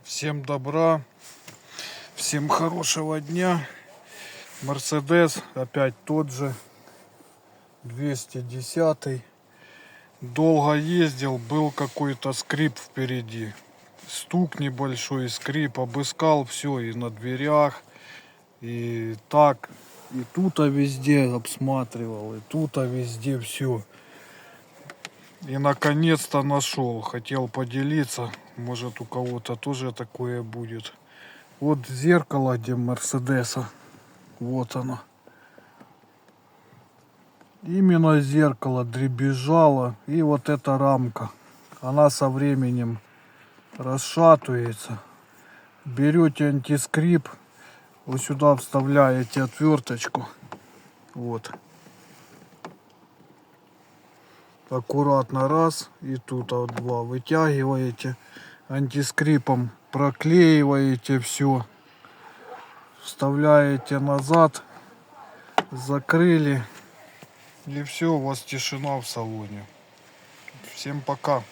Всем добра, всем хорошего дня. Мерседес опять тот же, 210. Долго ездил, был какой-то скрип впереди. Стук небольшой, скрип, обыскал все и на дверях, и так, и тут везде обсматривал, и тут везде все. И наконец-то нашел, хотел поделиться, может у кого-то тоже такое будет. Вот зеркало, где Мерседеса, вот оно. Именно зеркало дребезжало, и вот эта рамка, она со временем расшатывается. Берете антискрип, вот сюда вставляете отверточку, вот. Аккуратно раз, и тут вот два вытягиваете, антискрипом проклеиваете все, вставляете назад, закрыли, и все, у вас тишина в салоне. Всем пока.